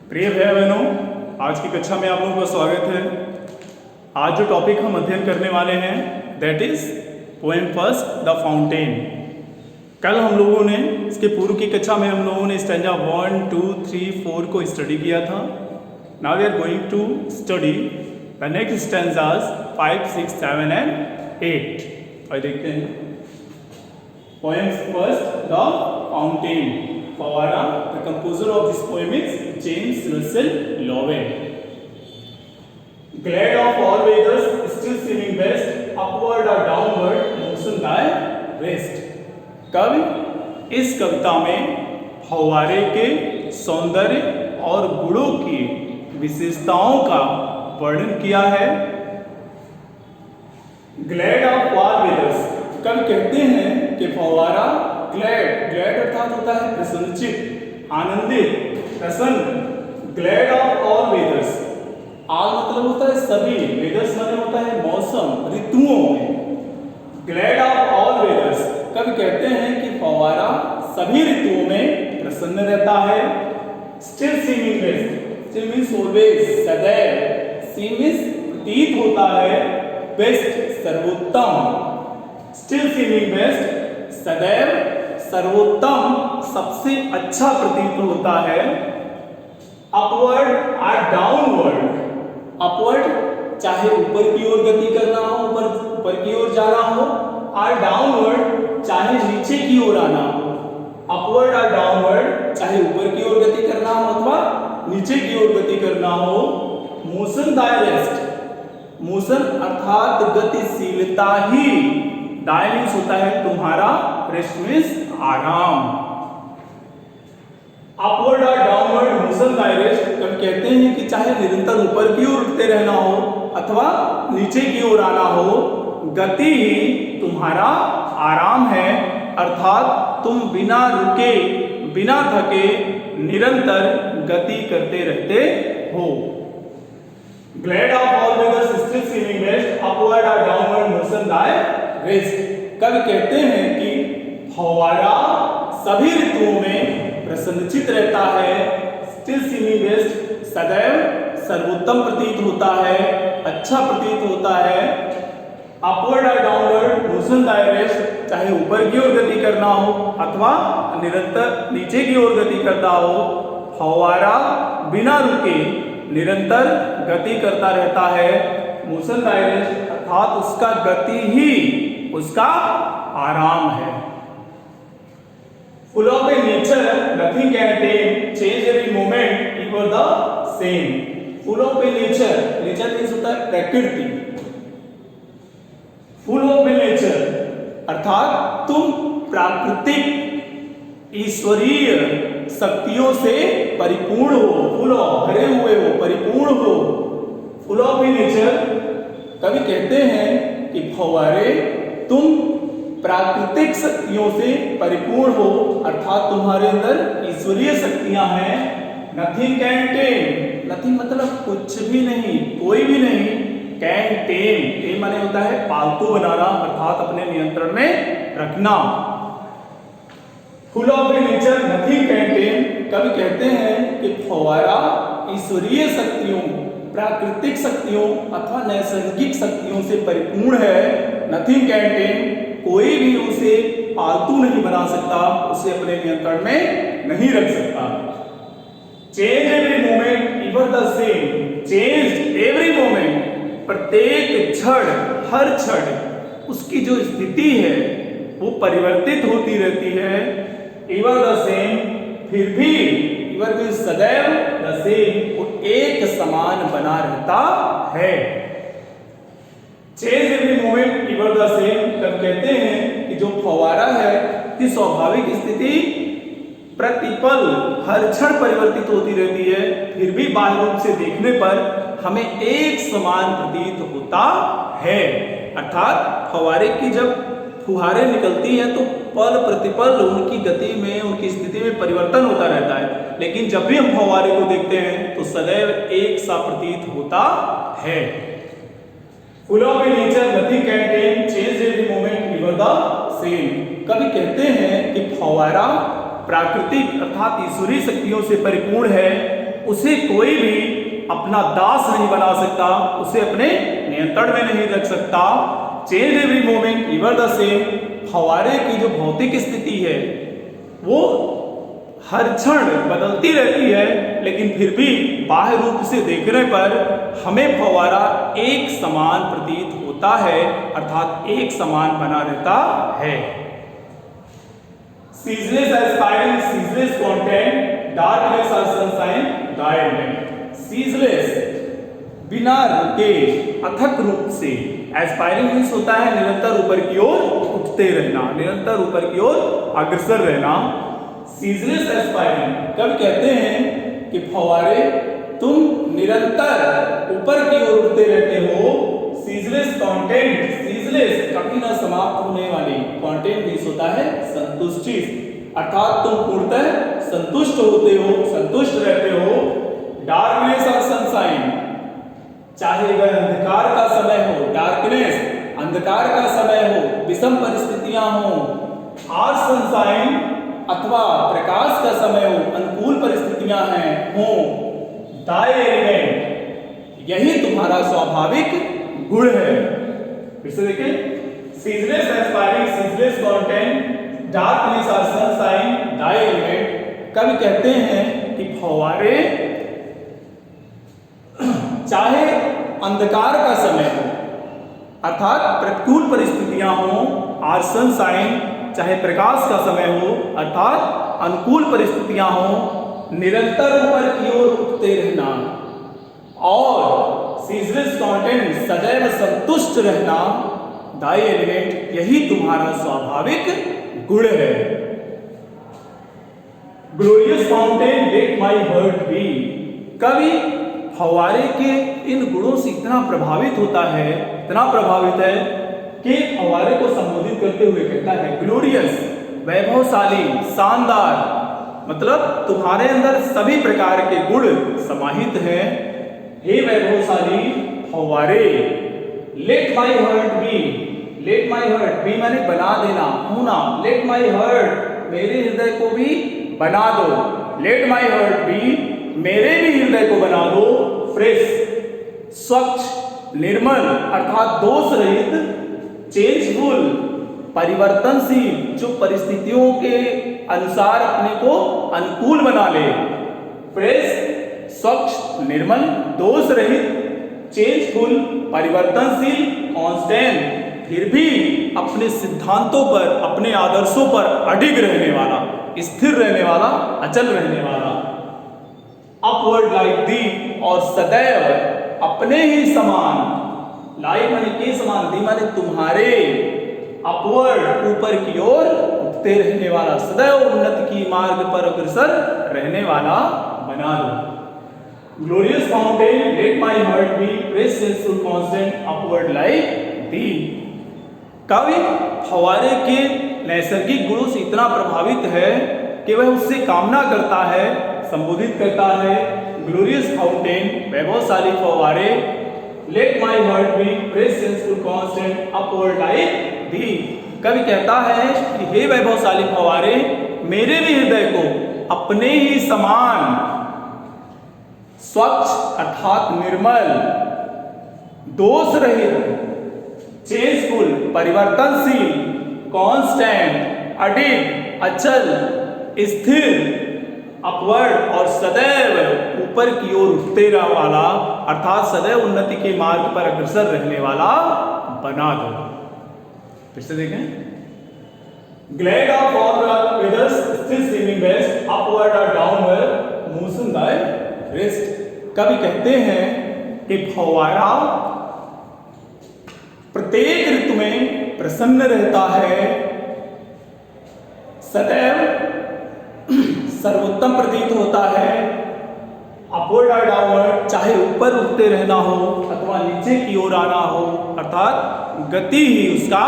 प्रिय भाई बहनों, आज की कक्षा में आप लोगों का स्वागत है। आज जो टॉपिक हम अध्ययन करने वाले हैं that is poem first the fountain. कल हम लोगों ने इसके पूर्व की कक्षा में हम लोगों ने स्टैंजा 1, 2, 3, 4 को स्टडी किया था। Now we are going to study the next stanzas 5, 6, 7 and 8। और देखते हैं पोएम फर्स्ट द फाउंटेन। फव्वारा, the composer of this poem is James Russell Lowell. Glad of all weathers, still seeming best, upward or downward, motion thy rest. कवि इस कविता में फव्वारे के सौंदर्य और गुणों की विशेषताओं का वर्णन किया है। Glad of all weathers, कवि कहते हैं कि फव्वारा ग्लैड अर्थात होता है प्रसन्नचित, आनंदित, प्रसन्न। ग्लैड ऑफ ऑल वेदर्स, ऑल मतलब होता है सभी, वेदर्स मतलब होता है मौसम, ऋतुओं में। ग्लैड ऑफ ऑल वेदर्स, कवि कहते हैं कि फव्वारा सभी ऋतुओं में प्रसन्न रहता है। Still seeming best, still means always, सदैव। सीम मींस प्रतीत होता है, बेस्ट सर्वोत्तम। स्टिल सीमिंग बेस्ट, सदैव सर्वोत्तम, सबसे अच्छा प्रतीत होता है। अपवर्ड और डाउनवर्ड, अपवर्ड चाहे ऊपर की ओर गति करना हो, ऊपर की ओर जाना हो, और डाउनवर्ड चाहे नीचे की ओर आना हो। अपवर्ड और डाउनवर्ड चाहे ऊपर की ओर गति करना हो अथवा नीचे की ओर गति करना हो। मोशन दाय रेस्ट, मोशन अर्थात गतिशीलता ही, दाय मींस होता है तुम्हारा, रेस्ट मींस आराम। अपवर्ड और डाउनवर्ड मोशन दाय रेस्ट, कब कहते हैं कि चाहे निरंतर ऊपर की ओर उठते रहना हो अथवा नीचे की ओर आना हो, गति ही तुम्हारा आराम है, अर्थात तुम बिना रुके बिना थके निरंतर गति करते रहते हो। Glad of all weathers, still seeming best, upward और डाउनवर्ड मोशन दाय रेस्ट। कवि कहते हैं कि फव्वारा सभी ऋतुओं में प्रसन्नचित रहता है। स्टिल सीमिंग बेस्ट, सदैव सर्वोत्तम प्रतीत होता है, अच्छा प्रतीत होता है। अपवर्ड और डाउनवर्ड मोशन दाय रेस्ट, चाहे ऊपर की ओर गति करना हो अथवा निरंतर नीचे की ओर गति करता हो, फव्वारा बिना रुके निरंतर गति करता रहता है। मोशन दाय रेस्ट अर्थात उसका गति ही उसका आराम है। Full of a nature, nothing can tame, change every moment, equal the same. Full of a nature, nature means होता है प्रकृति। Full of a nature अर्थात तुम प्राकृतिक ईश्वरीय शक्तियों से परिपूर्ण हो, फुल ऑफ, भरे हुए हो, परिपूर्ण हो। फुल ऑफ ए नेचर, कवि कहते हैं कि फव्वारे तुम प्राकृतिक शक्तियों से परिपूर्ण हो, अर्थात तुम्हारे अंदर ईश्वरीय शक्तियां हैं। नथिंग कैन टेम, नथिंग मतलब कुछ भी नहीं, कोई भी नहीं। कैन टेम, टेम माने होता है पालतू बनाना, अर्थात अपने नियंत्रण में रखना। Full of A nature, nothing can टेम, कवि कहते हैं कि फव्वारा ईश्वरीय शक्तियों, प्राकृतिक शक्तियों अथवा नैसर्गिक शक्तियों से परिपूर्ण है। नथिंग कैन टेम, कोई भी उसे पालतू नहीं बना सकता, उसे अपने नियंत्रण में नहीं रख सकता। Change every moment इवर the same, change every moment, प्रत्येक क्षण, हर क्षण उसकी जो स्थिति है वो परिवर्तित होती रहती है। इवर द सेम, फिर भी, इवर भी सदैव, द सेम वो एक समान बना रहता है। Change every moment इवर the same, तब कहते हैं कि जो फव्वारा है कि स्वाभाविक स्थिति प्रतिपल हर क्षण परिवर्तित होती रहती है, फिर भी बाह्य रूप से देखने पर हमें एक समान प्रतीत होता है। अर्थात फव्वारे की जब फुहारें निकलती हैं तो पल प्रतिपल उनकी गति में, उनकी स्थिति में परिवर्तन होता रहता है, लेकिन जब भी हम फव्वारे को देखते हैं तो सदैव एक सा प्रतीत होता है। Full of A nature, nothing can time, change every moment इवर the same. कवि कहते हैं कि फव्वारा प्राकृतिक अर्थात ईश्वरीय शक्तियों से परिपूर्ण है, उसे कोई भी अपना दास नहीं बना सकता, उसे अपने नियंत्रण में नहीं रख सकता। Change every moment इवर the same, फव्वारे की जो भौतिक स्थिति है वो हर क्षण बदलती रहती है, लेकिन फिर भी बाह्य रूप से देखने पर हमें फव्वारा एक समान प्रतीत होता है, अर्थात एक समान बना रहता है। Ceaseless aspiring, ceaseless content, darkness और सनशाइन, डायमेंट। सीजलेस बिना रुके अथक रूप से, एस्पायरिंग मीन्स होता है निरंतर ऊपर की ओर उठते रहना, निरंतर ऊपर की ओर अग्रसर रहना। सीजलेस एस्पायरिंग कब कहते हैं कि फव्वारे तुम निरंतर ऊपर की ओर उठते रहते हो। सीजलेस कंटेंट, सीजलेस कभी ना समाप्त होने वाली, कंटेंट मीन्स होता है संतुष्टि, अर्थात तुम पूर्णतः संतुष्ट होते हो, संतुष्ट रहते हो। डार्कनेस और सनशाइन, चाहे वह अंधकार का समय हो, डार्कनेस अंधकार का समय हो, विषम परिस्थितियां हो, और सनशाइन अथवा प्रकाश का समय हो, अनुकूल परिस्थितियां हैं हो, दाय एलिमेंट यही तुम्हारा स्वाभाविक गुण है। फिर से देखें, ceaseless aspiring, ceaseless content, darkness और सनशाइन, दाय एलिमेंट। कवि कहते हैं कि फव्वारे चाहे अंधकार का समय हो अर्थात प्रतिकूल परिस्थितियां हो, और सनशाइन चाहे प्रकाश का समय हो अर्थात अनुकूल परिस्थितियां हो, निरंतर ऊपर की ओर उठते रहना, और सीजलेस कंटेंट सदैव संतुष्ट रहना, दाई एलिमेंट यही तुम्हारा स्वाभाविक गुण है। Glorious fountain let my heart be, कवि फव्वारे के इन गुणों से इतना प्रभावित होता है, इतना प्रभावित है कि फव्वारे को संबोधित करते हुए कहता है ग्लोरियस, वैभवशाली, शानदार, मतलब तुम्हारे अंदर सभी प्रकार के गुण समाहित हैं। हे वैभवशाली फव्वारे, let my heart be, let my heart be माने बना देना, होना, लेट माई हार्ट मेरे हृदय को भी बना दो, लेट माई हार्ट बी मेरे भी हृदय को बना दो फ्रेश, स्वच्छ, निर्मल अर्थात दोष रहित, चेंजफुल परिवर्तनशील, जो परिस्थितियों के अनुसार अपने को अनुकूल बना ले, फ्रेश, स्वच्छ, निर्मल, दोष रहित, चेंजफुल परिवर्तनशील, कांस्टेंट फिर भी अपने सिद्धांतों पर, अपने आदर्शों पर अडिग रहने वाला, स्थिर रहने वाला, अचल रहने वाला। अपवर्ड लाइक दी, और सदैव अपने ही समान, लाइक माने के समान, दी माने तुम्हारे, अपवर्ड ऊपर की ओर उठते रहने वाला, सदैव उन्नति की मार्ग पर अग्रसर रहने वाला बना दो। Glorious fountain let my heart be, fresh changeful constant, upward like thee. कवि फव्वारे के नैसर्गिक गुणों से इतना प्रभावित है कि वह उससे कामना करता है, संबोधित करता है। ग्लोरियस फाउंटेन, वैभवशाली फव्वारे, let my heart be, fresh changeful constant, upward like thee. कवि कहता है कि हे वैभवशाली फव्वारे, मेरे भी हृदय को अपने ही समान, स्वच्छ अर्थात निर्मल, दोष रहित, चेंजफुल परिवर्तनशील, कांस्टेंट अडिग अचल, स्थिर, अपवर्ड और सदैव ऊपर की ओर उठते रहने वाला अर्थात सदैव उन्नति के मार्ग पर अग्रसर रहने वाला बना दो। फिर से देखें, glad of all weathers, still swimming best, upward और डाउनवर्ड मोशन बाय रेस्ट। कवि कहते हैं कि फव्वारा प्रत्येक ऋतु में प्रसन्न रहता है, सदैव सर्वोत्तम प्रतीत होता है, अपवर्ड और डाउनवर्ड चाहे ऊपर उठते रहना हो अथवा नीचे की ओर आना हो, अर्थात गति ही उसका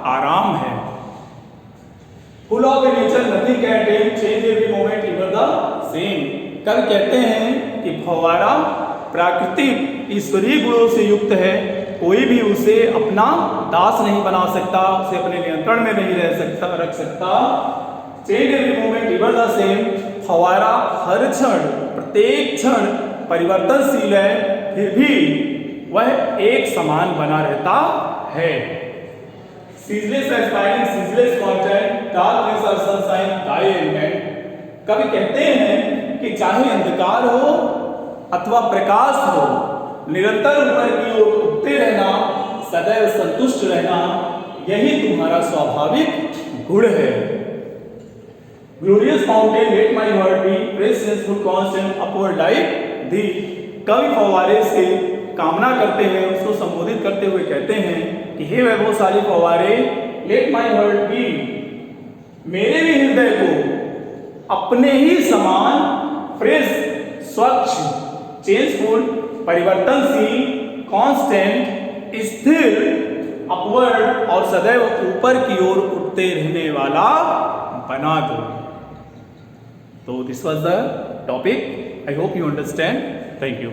आराम है। Full of nature, nothing can time, change every moment इवर the same. कवि कहते हैं कि फव्वारा प्राकृतिक ईश्वरीय गुणों से युक्त है, कोई भी उसे अपना दास नहीं बना सकता, उसे अपने नियंत्रण में नहीं रख सकता। Change every moment इवर the same, फव्वारा हर क्षण प्रत्येक क्षण परिवर्तनशील है, फिर भी वह एक समान बना रहता है। Ceaseless aspiring, ceaseless constant, darkness और सनशाइन डाई एलिमेंट। कवि कहते हैं कि चाहे अंधकार हो अथवा प्रकाश हो, निरंतर ऊपर की ओर उठते रहना, सदैव संतुष्ट रहना, यही तुम्हारा स्वाभाविक गुण है। Glorious fountain, let my heart be, fresh changeful constant upward like thee. कवि फव्वारे से कामना करते हैं, उसको संबोधित करते हुए कहते हैं कि हे वैभवशाली फव्वारे, लेट माय हार्ट बी, मेरे भी हृदय को अपने ही समान फ्रेश, स्वच्छ, चेंजफुल, परिवर्तनशील, कांस्टेंट, स्थिर, अपवर्ड और सदैव ऊपर की ओर उठते रहने वाला बना दो। तो this was the topic. I hope you understand. Thank you.